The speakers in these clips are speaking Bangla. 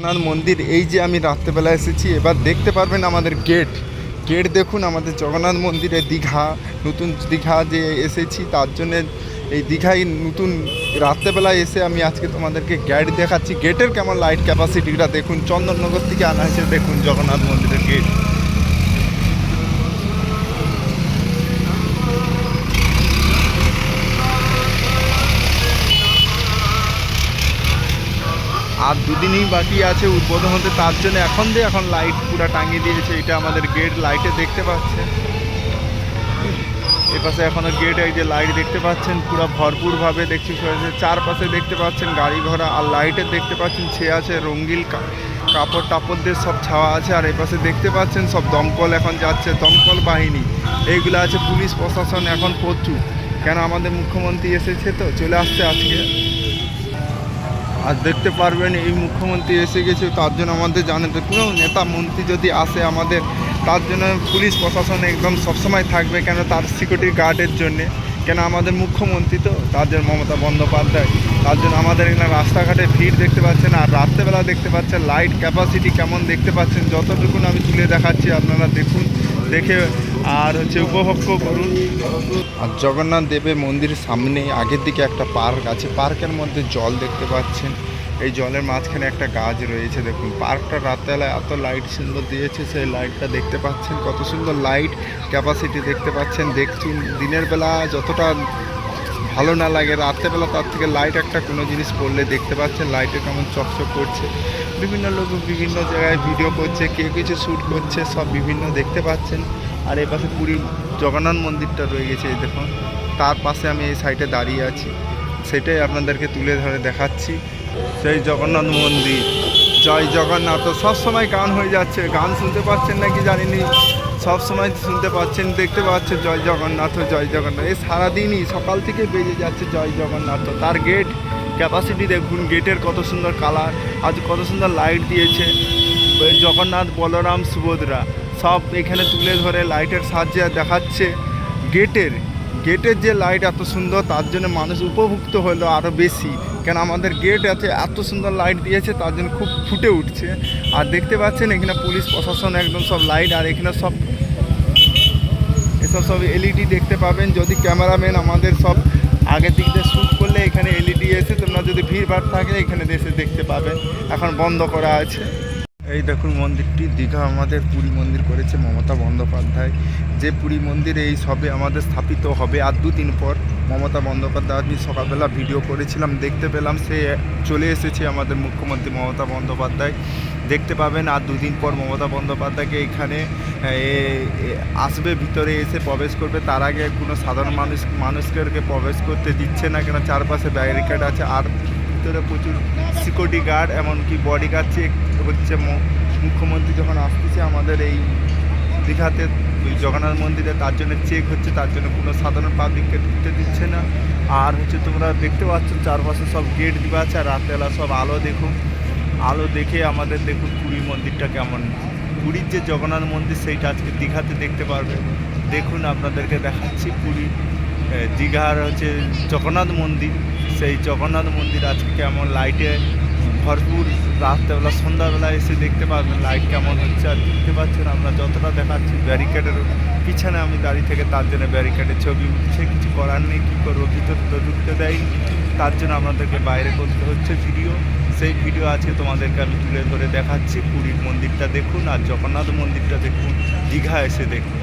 জগন্নাথ মন্দির। এই যে আমি রাত্রেবেলা এসেছি, এবার দেখতে পারবেন আমাদের গেট দেখুন আমাদের জগন্নাথ মন্দিরে। দীঘা, নতুন দীঘা যে এসেছি তার জন্যে এই দীঘায় নতুন রাত্রেবেলায় এসে আমি আজকে তোমাদেরকে গেট দেখাচ্ছি। গেটের কেমন লাইট ক্যাপাসিটিটা দেখুন, চন্দননগর থেকে আনা হয়েছে দেখুন জগন্নাথ মন্দিরের গেট। আর দুদিনই বাকি আছে উদ্বোধন হতে, তার জন্য এখন লাইট পুরো টাঙিয়ে দিয়েছে। এটা আমাদের গেট, লাইটে দেখতে পাচ্ছেন এপাশে এখনও গেট, এই যে লাইট দেখতে পাচ্ছেন পুরো ভরপুরভাবে দেখছি। চারপাশে দেখতে পাচ্ছেন গাড়ি ঘোড়া, আর লাইটে দেখতে পাচ্ছেন ছে আছে রঙিন কাপড় টাপড় দিয়ে সব ছাওয়া আছে। আর এপাশে দেখতে পাচ্ছেন সব দমকল এখন যাচ্ছে, দমকল বাহিনী এইগুলো আছে। পুলিশ প্রশাসন এখন প্রচুর, কেন আমাদের মুখ্যমন্ত্রী এসেছে তো, চলে আসছে আজকে। আর দেখতে পারবেন এই মুখ্যমন্ত্রী এসে গেছে, তার জন্য আমাদের জানেন তো কোনো নেতা মন্ত্রী যদি আসে আমাদের, তার জন্য পুলিশ প্রশাসন একদম সবসময় থাকবে, কেন তার সিকিউরিটি গার্ডের জন্যে। কেন আমাদের মুখ্যমন্ত্রী তো, তার জন্য মমতা বন্দ্যোপাধ্যায়, তার জন্য আমাদের এখানে রাস্তাঘাটে ভিড় দেখতে পাচ্ছেন। আর রাত্রেবেলা দেখতে পাচ্ছেন লাইট ক্যাপাসিটি কেমন দেখতে পাচ্ছেন, যতটুকুন আমি তুলে দেখাচ্ছি আপনারা দেখুন, দেখে আর উপভোগ করুন। আর জগন্নাথ দেবের মন্দিরের সামনে আগের দিকে একটা পার্ক আছে, পার্কের মধ্যে জল দেখতে পাচ্ছেন। এই জলের মাঝখানে একটা গাছ রয়েছে দেখুন। পার্কটা রাত্রেবেলায় এত লাইট সুন্দর দিয়েছে, সেই লাইটটা দেখতে পাচ্ছেন, কত সুন্দর লাইট ক্যাপাসিটি দেখতে পাচ্ছেন। দেখুন দিনের বেলা যতটা ভালো না লাগে, রাত্রেবেলা তার থেকে লাইট একটা কোনো জিনিস পড়লে দেখতে পাচ্ছেন লাইটে কেমন চকচক করছে। বিভিন্ন লোক বিভিন্ন জায়গায় ভিডিও করছে, কেউ কিছু শ্যুট করছে, সব বিভিন্ন দেখতে পাচ্ছেন। আর এই পাশে পুরী জগন্নাথ মন্দিরটা রয়ে গেছে এই দেখুন, তার পাশে আমি এই সাইডে দাঁড়িয়ে আছি, সেটাই আপনাদেরকে তুলে ধরে দেখাচ্ছি। সেই জগন্নাথ মন্দির, জয় জগন্নাথ। সব সময় গান হয়ে যাচ্ছে, গান শুনতে পাচ্ছেন নাকি জানিনি, সব সময় শুনতে পাচ্ছেন, দেখতে পাচ্ছেন জয় জগন্নাথ জয় জগন্নাথ। এই সারাদিনই সকাল থেকে বেজে যাচ্ছে জয় জগন্নাথ। তার গেট ক্যাপাসিটি দেখুন, গেটের কত সুন্দর কালার, আজ কত সুন্দর লাইট দিয়েছে। জগন্নাথ, বলরাম, সুভদ্রা সব এখানে তুলে ধরে লাইটের সাহায্যে দেখাচ্ছে। গেটের যে লাইট এত সুন্দর, তার জন্য মানুষ উপভুক্ত হলো আরও বেশি, কেন আমাদের গেট আছে এত সুন্দর লাইট দিয়েছে, তার জন্য খুব ফুটে উঠছে। আর দেখতে পাচ্ছেন এখানে পুলিশ প্রশাসন একদম সব লাইট, আর এখানে সব এসব সব এলইডি দেখতে পাবেন। যদি ক্যামেরাম্যান আমাদের সব আগের দিক দিয়ে শ্যুট করলে এখানে এলইডি এসে, তোমরা যদি ভিড়ভাড় থাকে এখানে এসে দেখতে পাবেন। এখন বন্ধ করা আছে। এই দেখুন মন্দিরটি, দীঘা আমাদের পুরী মন্দির করেছে মমতা বন্দ্যোপাধ্যায়। যে পুরী মন্দির এই সবে আমাদের স্থাপিত হবে আর 2 দিন পর। মমতা বন্দ্যোপাধ্যায় আমি সকালবেলা ভিডিও করেছিলাম, দেখতে পেলাম সে চলে এসেছে আমাদের মুখ্যমন্ত্রী মমতা বন্দ্যোপাধ্যায়। দেখতে পাবেন আর 2 দিন পর মমতা বন্দ্যোপাধ্যায়কে এখানে আসবে, ভিতরে এসে প্রবেশ করবে। তার আগে কোনো সাধারণ মানুষকে প্রবেশ করতে দিচ্ছে না, কেন চারপাশে ব্যারিকেড আছে। আর ভিতরে প্রচুর সিকিউরিটি গার্ড, এমনকি বডিগার্ড চেক হচ্ছে। মুখ্যমন্ত্রী যখন আসতেছে আমাদের এই দীঘাতে জগন্নাথ মন্দিরে, তার জন্য চেক হচ্ছে, তার জন্য কোনো সাধারণ পাবলিককে ঢুকতে দিচ্ছে না। আর তোমরা দেখতে পাচ্ছ চারপাশে সব গেট দেওয়া আছে। আর রাত্রেবেলা সব আলো দেখুন, আলো দেখে আমাদের দেখুন পুরী মন্দিরটা কেমন। পুরীর যে জগন্নাথ মন্দির সেইটা আজকে দীঘাতে দেখতে পারবে। দেখুন আপনাদেরকে দেখাচ্ছি পুরী দীঘার জগন্নাথ মন্দির, সেই জগন্নাথ মন্দির আজকে কেমন লাইটে ভরপুর। রাত্রেবেলা সন্ধ্যাবেলা এসে দেখতে পাবেন লাইট কেমন হচ্ছে। আর দেখতে পাচ্ছেন আমরা যতটা দেখাচ্ছি, ব্যারিকেডের পিছনে আমি দাঁড়িয়ে থেকে, তার জন্য ব্যারিকেডের ছবি উঠছে, কিছু করার নেই, কী করবো, ভিতরে তো ঢুকতে দেয়নি, তার জন্য আমাদেরকে বাইরে করতে হচ্ছে ভিডিও। সেই ভিডিও আজকে তোমাদেরকে আমি তুলে ধরে দেখাচ্ছি। পুরীর মন্দিরটা দেখুন আর জগন্নাথ মন্দিরটা দেখুন, দীঘা এসে দেখুন,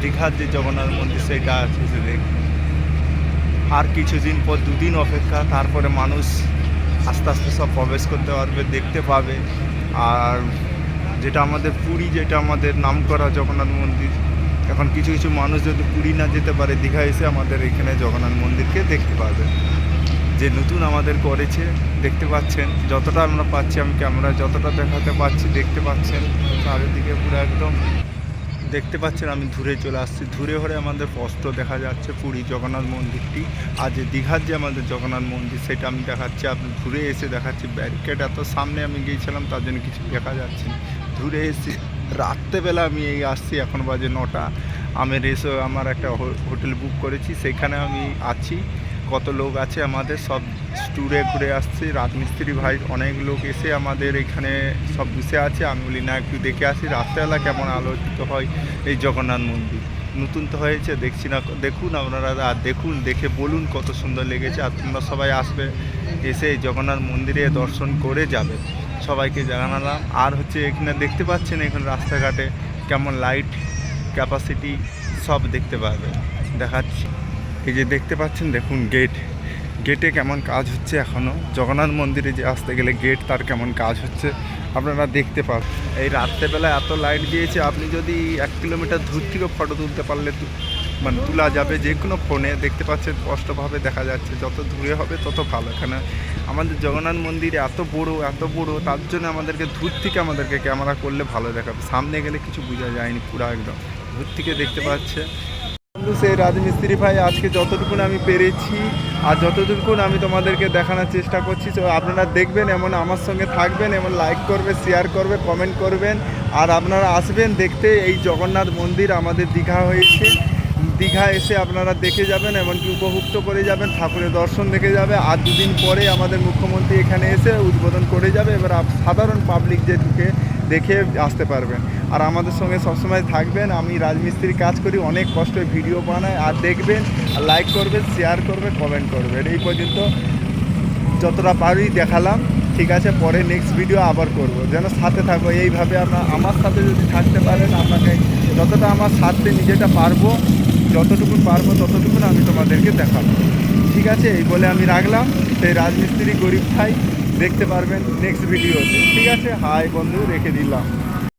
দীঘার যে জগন্নাথ মন্দির সেইটা এসে দেখুন। আর কিছুদিন পর 2 দিন অপেক্ষা, তারপরে মানুষ আস্তে আস্তে সব প্রবেশ করতে পারবে, দেখতে পাবে। আর যেটা আমাদের পুরী, যেটা আমাদের নামকরা জগন্নাথ মন্দির, এখন কিছু কিছু মানুষ যদি পুরী না যেতে পারে, দীঘা এসে আমাদের এখানে জগন্নাথ মন্দিরকে দেখতে পাবে, যে নতুন আমাদের করেছে। দেখতে পাচ্ছেন যতটা আমরা পাচ্ছি, আমি ক্যামেরায় যতটা দেখাতে পাচ্ছি দেখতে পাচ্ছেন, চারিদিকে পুরো একদম দেখতে পাচ্ছেন। আমি দূরে চলে আসছি, দূরে হয়ে আমাদের স্পষ্ট দেখা যাচ্ছে পুরী জগন্নাথ মন্দিরটি। আর যে দীঘার যে আমাদের জগন্নাথ মন্দির, সেটা আমি দেখাচ্ছি, আপনি দূরে এসে দেখাচ্ছি। ব্যারিকেড এত সামনে আমি গিয়েছিলাম, তার জন্য কিছু দেখা যাচ্ছে। দূরে এসে রাত্রেবেলা আমি এই আসছি, এখন বাজে 9টা। আমি এসে আমার একটা হোটেল বুক করেছি, সেখানে আমি আছি। কত লোক আছে আমাদের সব ট্যুরে ঘুরে আসছে, রাজমিস্ত্রি ভাই অনেক লোক এসে আমাদের এখানে সব বসে আছে। আমি বলি না একটু দেখে আসি রাত্রেবেলা কেমন আলোকিত হয় এই জগন্নাথ মন্দির। নতুন তো হয়েছে, দেখছি না, দেখুন আপনারা, আর দেখুন, দেখে বলুন কত সুন্দর লেগেছে। আর তোমরা সবাই আসবে, এসে এই জগন্নাথ মন্দিরে দর্শন করে যাবে, সবাইকে জানালাম। আর হচ্ছে এখানে দেখতে পাচ্ছেন এখন রাস্তাঘাটে কেমন লাইট ক্যাপাসিটি সব দেখতে পাবে, দেখাচ্ছি। এই যে দেখতে পাচ্ছেন, দেখুন গেটে কেমন কাজ হচ্ছে এখনও। জগন্নাথ মন্দিরে যে আসতে গেলে গেট, তার কেমন কাজ হচ্ছে আপনারা দেখতে পাবেন। এই রাত্রেবেলা এত লাইট দিয়েছে, আপনি যদি 1 কিলোমিটার দূর থেকে ফটো তুলতে পারলে মানে তোলা যাবে যে কোনো ফোনে। দেখতে পাচ্ছেন স্পষ্টভাবে দেখা যাচ্ছে, যত দূরে হবে তত ভালো। এখানে আমাদের জগন্নাথ মন্দির এত বড়, তার জন্য আমাদেরকে দূর থেকে আমাদেরকে ক্যামেরা করলে ভালো দেখাবে, সামনে গেলে কিছু বোঝা যায়নি, পুরো একদম দূর থেকে দেখতে পাচ্ছে। বন্ধু, সেই রাজমিস্ত্রি ভাই আজকে যতটুকুন আমি পেরেছি আর যতটুকুন আমি তোমাদেরকে দেখানোর চেষ্টা করছি, তো আপনারা দেখবেন, এমন আমার সঙ্গে থাকবেন, এমন লাইক করবে, শেয়ার করবে, কমেন্ট করবেন। আর আপনারা আসবেন দেখতে এই জগন্নাথ মন্দির। আমাদের দীঘা হয়েছে, দীঘা এসে আপনারা দেখে যাবেন, এমনকি উপভুক্ত করে যাবেন, ঠাকুরের দর্শন দেখে যাবে। আর 2 দিন পরে আমাদের মুখ্যমন্ত্রী এখানে এসে উদ্বোধন করে যাবে। এবার সাধারণ পাবলিক যে ঢুকে দেখে আসতে পারবেন। আর আমাদের সঙ্গে সবসময় থাকবেন। আমি রাজমিস্ত্রির কাজ করি, অনেক কষ্টে ভিডিও বানাই। আর দেখবেন, আর লাইক করবেন, শেয়ার করবেন, কমেন্ট করবেন। এই পর্যন্ত যতটা পারি দেখালাম, ঠিক আছে। পরে নেক্সট ভিডিও আবার করব, যেন সাথে থাকো। এইভাবে আপনার আমার সাথে যদি থাকতে পারেন, আপনাকে যতটা আমার সাথে নিজেটা পারবো, যতটুকু পারবো ততটুকুন আমি তোমাদেরকে দেখাবো, ঠিক আছে। এই বলে আমি রাখলাম। সেই রাজমিস্ত্রি গরিব ভাই দেখতে পারবেন নেক্সট ভিডিওতে, ঠিক আছে। হাই বন্ধু, রেখে দিলাম।